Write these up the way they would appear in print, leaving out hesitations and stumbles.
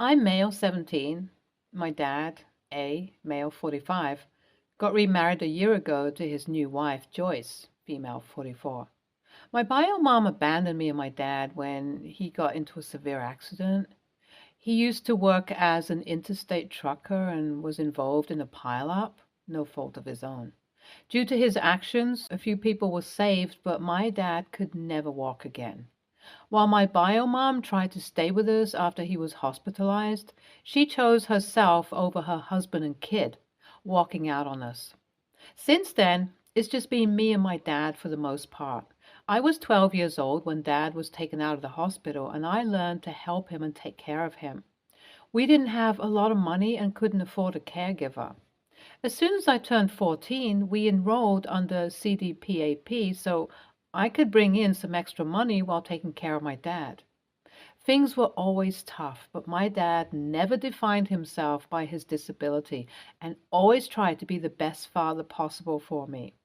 I'm male 17. My dad, A, male 45, got remarried a year ago to his new wife, Joyce, female 44. My bio mom abandoned me and my dad when he got into a severe accident. He used to work as an interstate trucker and was involved in a pileup, no fault of his own. Due to his actions, a few people were saved, but my dad could never walk again. While my bio mom tried to stay with us after he was hospitalized, she chose herself over her husband and kid, walking out on us. Since then, it's just been me and my dad for the most part. I was 12 years old when dad was taken out of the hospital, and I learned to help him and take care of him. We didn't have a lot of money and couldn't afford a caregiver. As soon as I turned 14, we enrolled under CDPAP so I could bring in some extra money while taking care of my dad. Things were always tough, but my dad never defined himself by his disability and always tried to be the best father possible for me.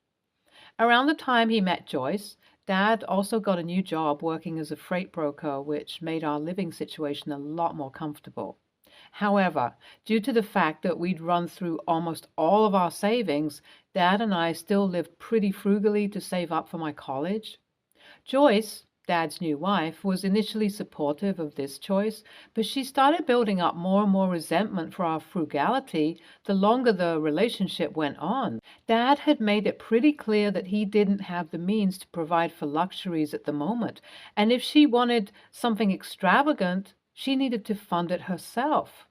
Around the time he met Joyce, Dad also got a new job working as a freight broker, which made our living situation a lot more comfortable. However, due to the fact that we'd run through almost all of our savings, Dad and I still lived pretty frugally to save up for my college. Joyce, Dad's new wife, was initially supportive of this choice, but she started building up more and more resentment for our frugality the longer the relationship went on. Dad had made it pretty clear that he didn't have the means to provide for luxuries at the moment, and if she wanted something extravagant, she needed to fund it herself.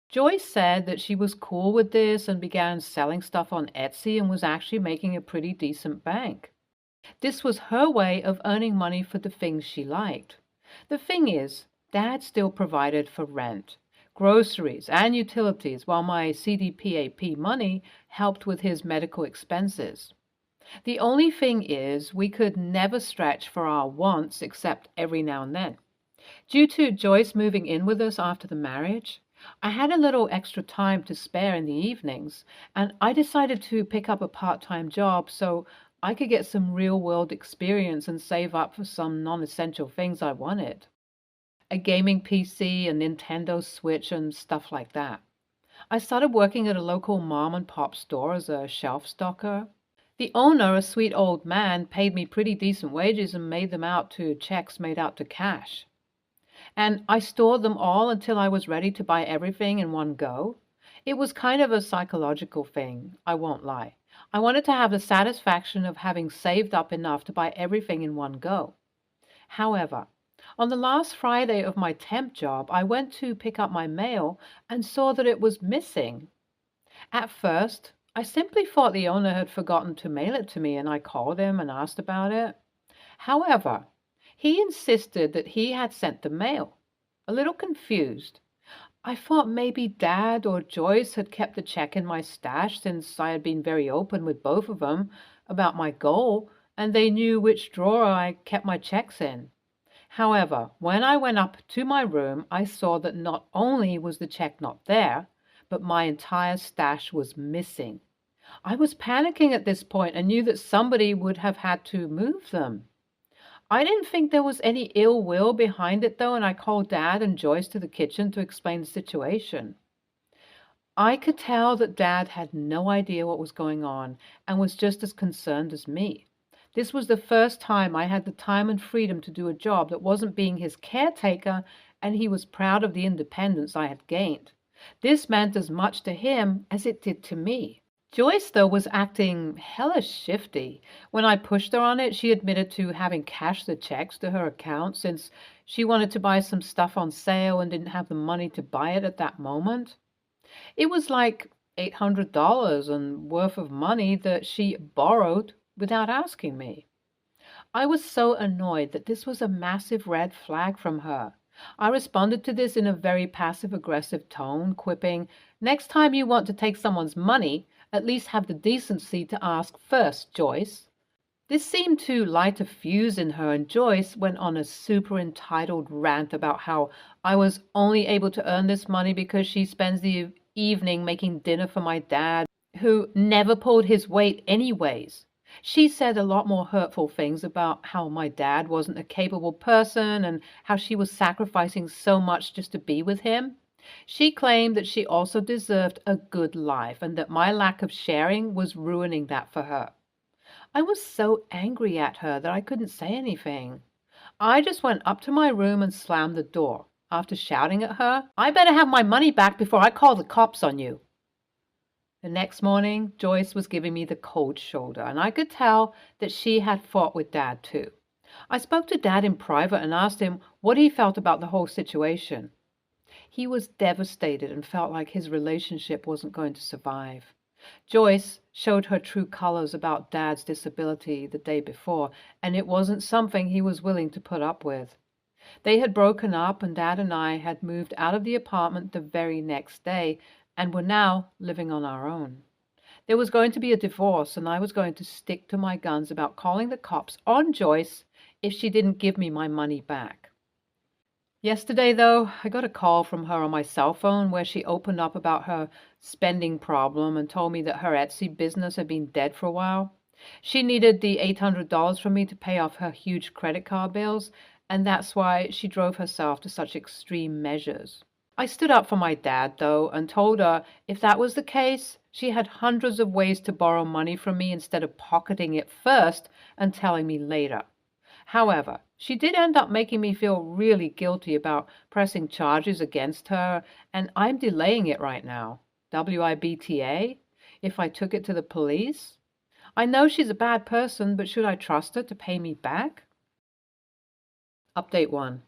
Joyce said that she was cool with this and began selling stuff on Etsy and was actually making a pretty decent bank. This was her way of earning money for the things she liked. The thing is, Dad still provided for rent, groceries, and utilities, while my CDPAP money helped with his medical expenses. The only thing is, we could never stretch for our wants except every now and then. Due to Joyce moving in with us after the marriage, I had a little extra time to spare in the evenings, and I decided to pick up a part-time job so I could get some real-world experience and save up for some non-essential things I wanted. A gaming PC, a Nintendo Switch, and stuff like that. I started working at a local mom and pop store as a shelf stocker. The owner, a sweet old man, paid me pretty decent wages and made them out to checks made out to cash. And I stored them all until I was ready to buy everything in one go. It was kind of a psychological thing, I won't lie. I wanted to have the satisfaction of having saved up enough to buy everything in one go. However, on the last Friday of my temp job, I went to pick up my mail and saw that it was missing. At first, I simply thought the owner had forgotten to mail it to me, and I called him and asked about it. However, he insisted that he had sent the mail. A little confused, I thought maybe Dad or Joyce had kept the check in my stash since I had been very open with both of them about my goal, and they knew which drawer I kept my checks in. However, when I went up to my room, I saw that not only was the check not there, but my entire stash was missing. I was panicking at this point and knew that somebody would have had to move them. I didn't think there was any ill will behind it, though, and I called Dad and Joyce to the kitchen to explain the situation. I could tell that Dad had no idea what was going on and was just as concerned as me. This was the first time I had the time and freedom to do a job that wasn't being his caretaker, and he was proud of the independence I had gained. This meant as much to him as it did to me. Joyce, though, was acting hella shifty. When I pushed her on it, she admitted to having cashed the checks to her account since she wanted to buy some stuff on sale and didn't have the money to buy it at that moment. It was like $800 and worth of money that she borrowed without asking me. I was so annoyed that this was a massive red flag from her. I responded to this in a very passive-aggressive tone, quipping, "Next time you want to take someone's money, at least have the decency to ask first, Joyce." This seemed to light a fuse in her, and Joyce went on a super entitled rant about how I was only able to earn this money because she spends the evening making dinner for my dad, who never pulled his weight anyways. She said a lot more hurtful things about how my dad wasn't a capable person and how she was sacrificing so much just to be with him. She claimed that she also deserved a good life and that my lack of sharing was ruining that for her. I was so angry at her that I couldn't say anything. I just went up to my room and slammed the door, after shouting at her, "I better have my money back before I call the cops on you." The next morning, Joyce was giving me the cold shoulder, and I could tell that she had fought with Dad too. I spoke to Dad in private and asked him what he felt about the whole situation. He was devastated and felt like his relationship wasn't going to survive. Joyce showed her true colors about Dad's disability the day before, and it wasn't something he was willing to put up with. They had broken up, and Dad and I had moved out of the apartment the very next day and were now living on our own. There was going to be a divorce, and I was going to stick to my guns about calling the cops on Joyce if she didn't give me my money back. Yesterday, though, I got a call from her on my cell phone where she opened up about her spending problem and told me that her Etsy business had been dead for a while. She needed the $800 from me to pay off her huge credit card bills, and that's why she drove herself to such extreme measures. I stood up for my dad, though, and told her if that was the case, she had hundreds of ways to borrow money from me instead of pocketing it first and telling me later. However, she did end up making me feel really guilty about pressing charges against her, and I'm delaying it right now. WIBTA? If I took it to the police? I know she's a bad person, but should I trust her to pay me back? Update 1.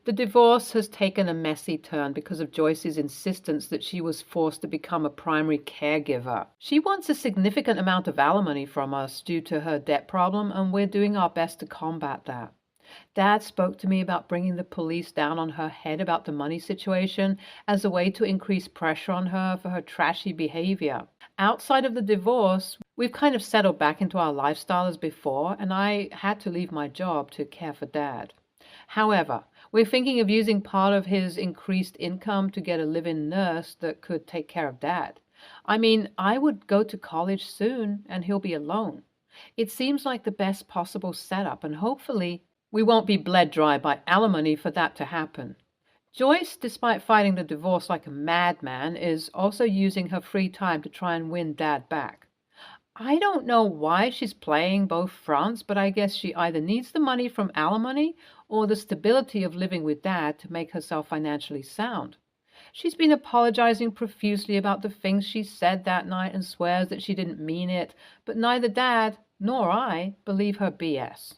The divorce has taken a messy turn because of Joyce's insistence that she was forced to become a primary caregiver. She wants a significant amount of alimony from us due to her debt problem, and we're doing our best to combat that. Dad spoke to me about bringing the police down on her head about the money situation as a way to increase pressure on her for her trashy behavior. Outside of the divorce, we've kind of settled back into our lifestyle as before, and I had to leave my job to care for Dad. However, we're thinking of using part of his increased income to get a live-in nurse that could take care of Dad. I mean, I would go to college soon, and he'll be alone. It seems like the best possible setup, and hopefully we won't be bled dry by alimony for that to happen. Joyce, despite fighting the divorce like a madman, is also using her free time to try and win Dad back. I don't know why she's playing both fronts, but I guess she either needs the money from alimony or the stability of living with Dad to make herself financially sound. She's been apologizing profusely about the things she said that night and swears that she didn't mean it, but neither Dad nor I believe her BS.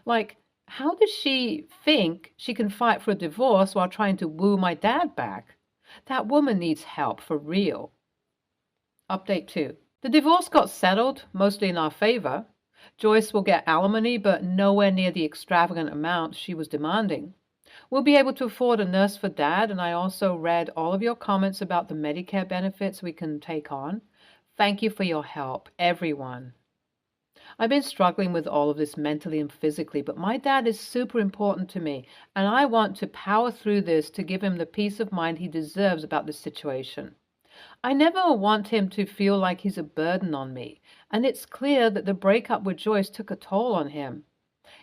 Like, how does she think she can fight for a divorce while trying to woo my dad back? That woman needs help for real. Update 2. The divorce got settled, mostly in our favor. Joyce will get alimony, but nowhere near the extravagant amount she was demanding. We'll be able to afford a nurse for Dad, and I also read all of your comments about the Medicare benefits we can take on. Thank you for your help, everyone. I've been struggling with all of this mentally and physically, but my dad is super important to me, and I want to power through this to give him the peace of mind he deserves about this situation. I never want him to feel like he's a burden on me, and it's clear that the breakup with Joyce took a toll on him.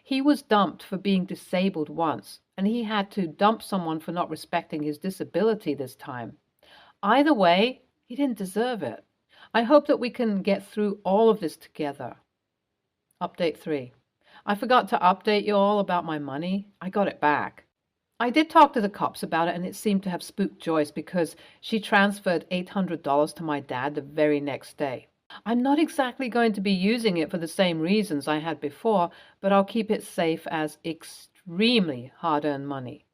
He was dumped for being disabled once, and he had to dump someone for not respecting his disability this time. Either way, he didn't deserve it. I hope that we can get through all of this together. Update 3. I forgot to update you all about my money. I got it back. I did talk to the cops about it, and it seemed to have spooked Joyce because she transferred $800 to my dad the very next day. I'm not exactly going to be using it for the same reasons I had before, but I'll keep it safe as extremely hard-earned money.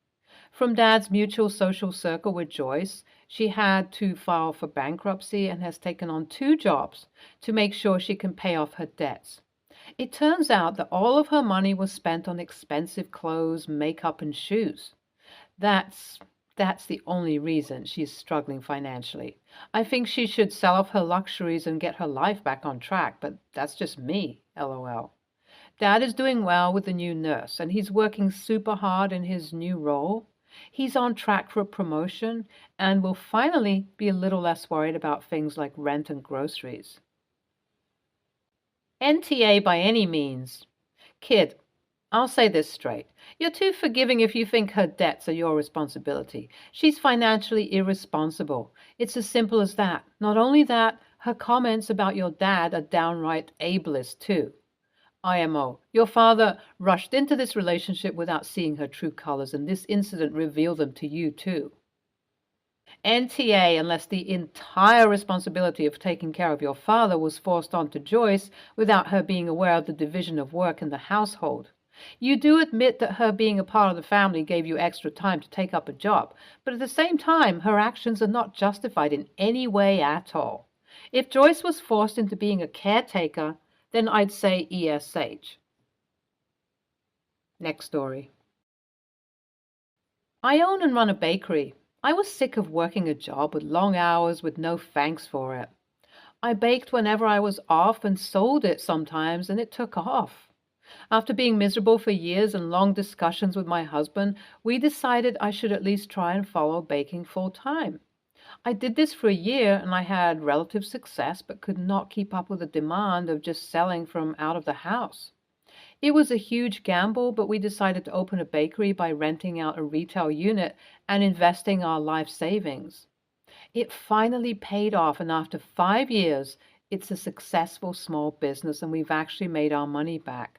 From Dad's mutual social circle with Joyce, she had to file for bankruptcy and has taken on 2 jobs to make sure she can pay off her debts. It turns out that all of her money was spent on expensive clothes, makeup, and shoes. That's the only reason she's struggling financially. I think she should sell off her luxuries and get her life back on track, but that's just me, LOL. Dad is doing well with the new nurse, and he's working super hard in his new role. He's on track for a promotion and will finally be a little less worried about things like rent and groceries. NTA by any means. Kid, I'll say this straight. You're too forgiving if you think her debts are your responsibility. She's financially irresponsible. It's as simple as that. Not only that, her comments about your dad are downright ableist, too. IMO, your father rushed into this relationship without seeing her true colors, and this incident revealed them to you, too. NTA, unless the entire responsibility of taking care of your father was forced onto Joyce without her being aware of the division of work in the household. You do admit that her being a part of the family gave you extra time to take up a job, but at the same time, her actions are not justified in any way at all. If Joyce was forced into being a caretaker, then I'd say ESH. Next story. I own and run a bakery. I was sick of working a job with long hours with no thanks for it. I baked whenever I was off and sold it sometimes, and it took off. After being miserable for years and long discussions with my husband, we decided I should at least try and follow baking full time. I did this for a year and I had relative success, but could not keep up with the demand of just selling from out of the house. It was a huge gamble, but we decided to open a bakery by renting out a retail unit and investing our life savings. It finally paid off, and after 5 years, it's a successful small business and we've actually made our money back.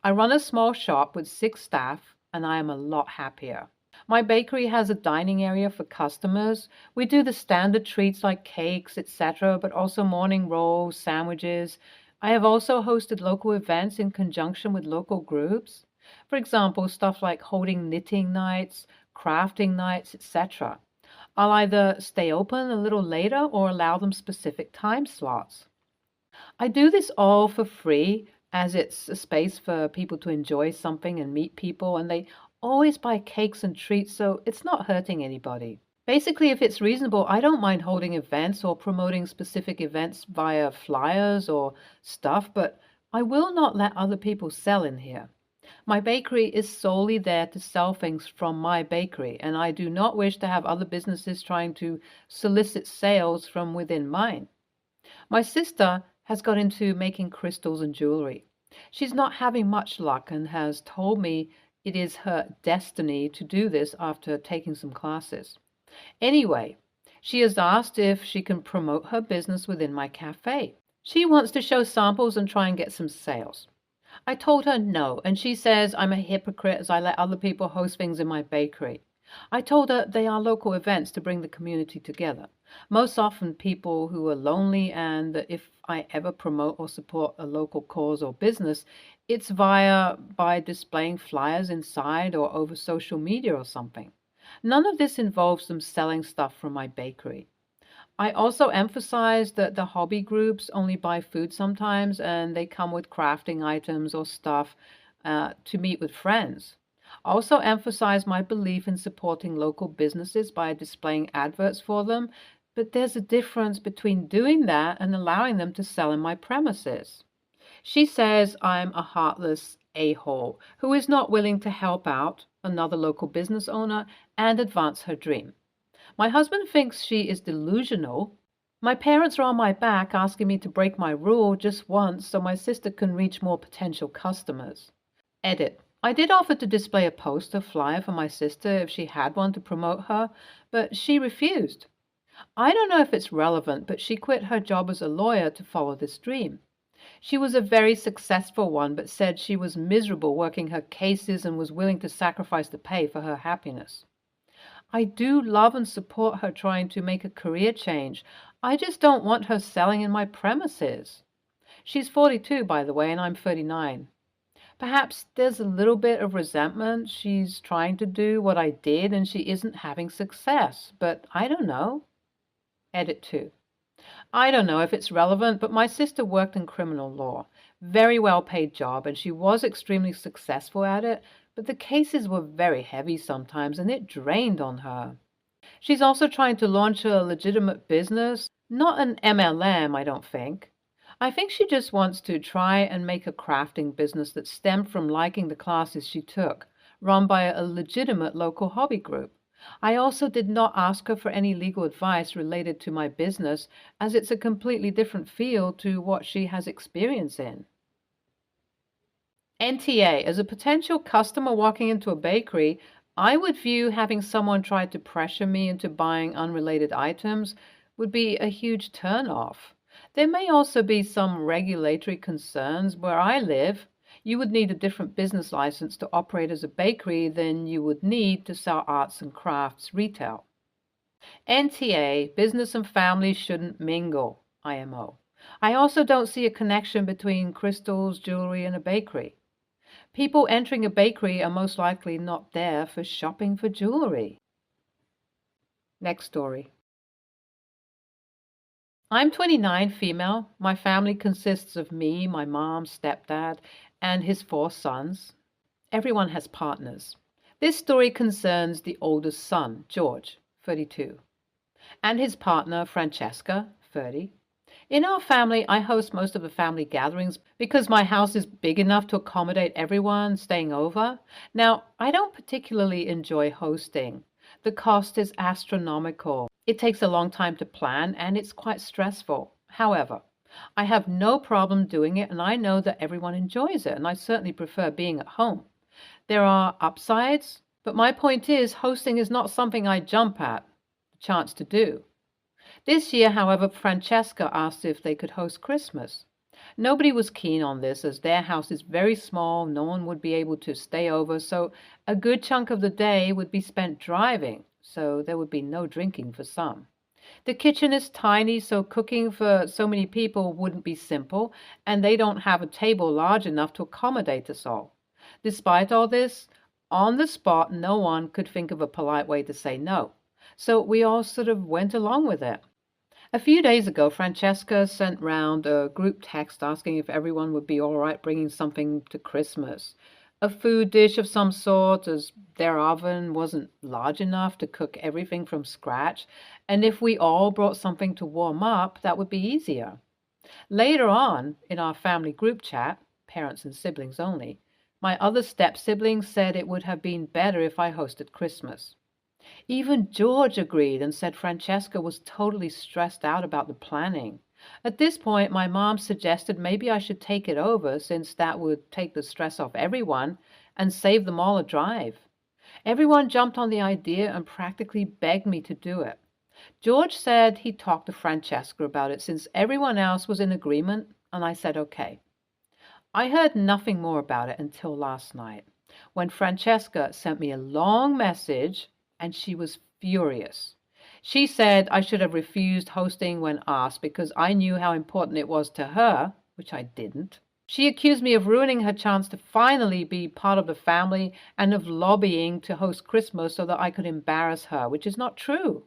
I run a small shop with 6 staff and I am a lot happier. My bakery has a dining area for customers. We do the standard treats like cakes, etc., but also morning rolls, sandwiches. I have also hosted local events in conjunction with local groups. For example, stuff like holding knitting nights, crafting nights, etc. I'll either stay open a little later or allow them specific time slots. I do this all for free, as it's a space for people to enjoy something and meet people, and they always buy cakes and treats, so it's not hurting anybody. Basically, if it's reasonable, I don't mind holding events or promoting specific events via flyers or stuff, but I will not let other people sell in here. My bakery is solely there to sell things from my bakery, and I do not wish to have other businesses trying to solicit sales from within mine. My sister has got into making crystals and jewelry. She's not having much luck and has told me it is her destiny to do this after taking some classes. Anyway, she has asked if she can promote her business within my cafe. She wants to show samples and try and get some sales. I told her no, and she says I'm a hypocrite as I let other people host things in my bakery. I told her they are local events to bring the community together. Most often people who are lonely, and that if I ever promote or support a local cause or business, it's by displaying flyers inside or over social media or something. None of this involves them selling stuff from my bakery. I also emphasize that the hobby groups only buy food sometimes and they come with crafting items or stuff to meet with friends. Also emphasize my belief in supporting local businesses by displaying adverts for them, but there's a difference between doing that and allowing them to sell in my premises. She says I'm a heartless a-hole who is not willing to help out another local business owner and advance her dream. My husband thinks she is delusional. My parents are on my back asking me to break my rule just once so my sister can reach more potential customers. Edit. I did offer to display a poster flyer for my sister if she had one to promote her, but she refused. I don't know if it's relevant, but she quit her job as a lawyer to follow this dream. She was a very successful one, but said she was miserable working her cases and was willing to sacrifice the pay for her happiness. I do love and support her trying to make a career change. I just don't want her selling in my premises. She's 42, by the way, and I'm 39. Perhaps there's a little bit of resentment. She's trying to do what I did and she isn't having success, but I don't know. Edit 2. I don't know if it's relevant, but my sister worked in criminal law. Very well paid job, and she was extremely successful at it, but the cases were very heavy sometimes and it drained on her. She's also trying to launch a legitimate business, not an MLM, I don't think. I think she just wants to try and make a crafting business that stemmed from liking the classes she took, run by a legitimate local hobby group. I also did not ask her for any legal advice related to my business, as it's a completely different field to what she has experience in. NTA, as a potential customer walking into a bakery, I would view having someone try to pressure me into buying unrelated items would be a huge turnoff. There may also be some regulatory concerns. Where I live, you would need a different business license to operate as a bakery than you would need to sell arts and crafts retail. NTA, business and family shouldn't mingle, IMO. I also don't see a connection between crystals, jewelry, and a bakery. People entering a bakery are most likely not there for shopping for jewelry. Next story. I'm 29, female. My family consists of me, my mom, stepdad, and his 4 sons. Everyone has partners. This story concerns the oldest son, George, 32, and his partner, Francesca, 30. In our family, I host most of the family gatherings because my house is big enough to accommodate everyone staying over. Now, I don't particularly enjoy hosting. The cost is astronomical. It takes a long time to plan and it's quite stressful. However, I have no problem doing it and I know that everyone enjoys it and I certainly prefer being at home. There are upsides, but my point is hosting is not something I jump at the chance to do. This year, however, Francesca asked if they could host Christmas. Nobody was keen on this as their house is very small, no one would be able to stay over, so a good chunk of the day would be spent driving, so there would be no drinking for some. The kitchen is tiny, so cooking for so many people wouldn't be simple, and they don't have a table large enough to accommodate us all. Despite all this, on the spot, no one could think of a polite way to say no. So we all sort of went along with it. A few days ago, Francesca sent round a group text asking if everyone would be all right bringing something to Christmas. A food dish of some sort, as their oven wasn't large enough to cook everything from scratch, and if we all brought something to warm up, that would be easier. Later on, in our family group chat, parents and siblings only, my other step-sibling said it would have been better if I hosted Christmas. Even George agreed and said Francesca was totally stressed out about the planning. At this point, my mom suggested maybe I should take it over since that would take the stress off everyone and save them all a drive. Everyone jumped on the idea and practically begged me to do it. George said he'd talk to Francesca about it since everyone else was in agreement, and I said okay. I heard nothing more about it until last night, when Francesca sent me a long message and she was furious. She said I should have refused hosting when asked because I knew how important it was to her, which I didn't. She accused me of ruining her chance to finally be part of the family and of lobbying to host Christmas so that I could embarrass her, which is not true.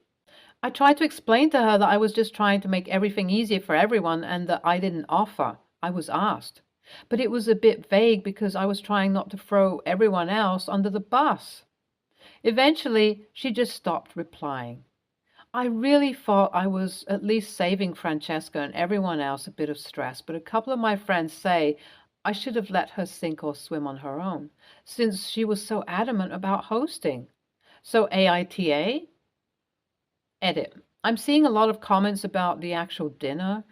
I tried to explain to her that I was just trying to make everything easier for everyone and that I didn't offer. I was asked. But it was a bit vague because I was trying not to throw everyone else under the bus. Eventually, she just stopped replying. I really thought I was at least saving Francesca and everyone else a bit of stress, but a couple of my friends say I should have let her sink or swim on her own, since she was so adamant about hosting. So AITA? Edit. I'm seeing a lot of comments about the actual dinner,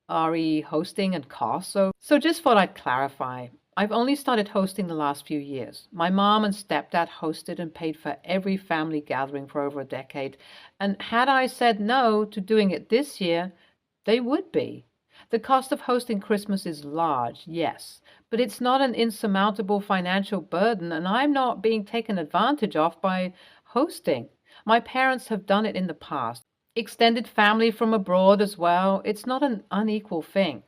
RE hosting and cost, so just thought I'd clarify. I've only started hosting the last few years. My mom and stepdad hosted and paid for every family gathering for over a decade, and had I said no to doing it this year, they would be. The cost of hosting Christmas is large, yes, but it's not an insurmountable financial burden, and I'm not being taken advantage of by hosting. My parents have done it in the past. Extended family from abroad as well. It's not an unequal thing.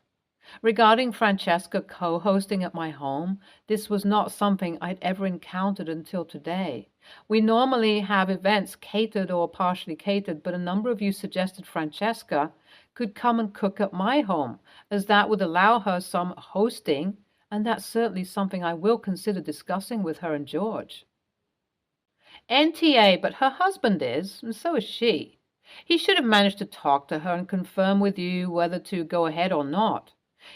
Regarding Francesca co-hosting at my home, this was not something I'd ever encountered until today. We normally have events catered or partially catered, but a number of you suggested Francesca could come and cook at my home, as that would allow her some hosting, and that's certainly something I will consider discussing with her and George. NTA, but her husband is, and so is she. He should have managed to talk to her and confirm with you whether to go ahead or not.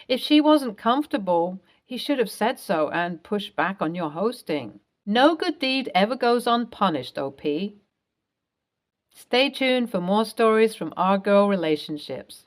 If she wasn't comfortable, he should have said so and pushed back on your hosting. No good deed ever goes unpunished, OP. Stay tuned for more stories from our girl relationships.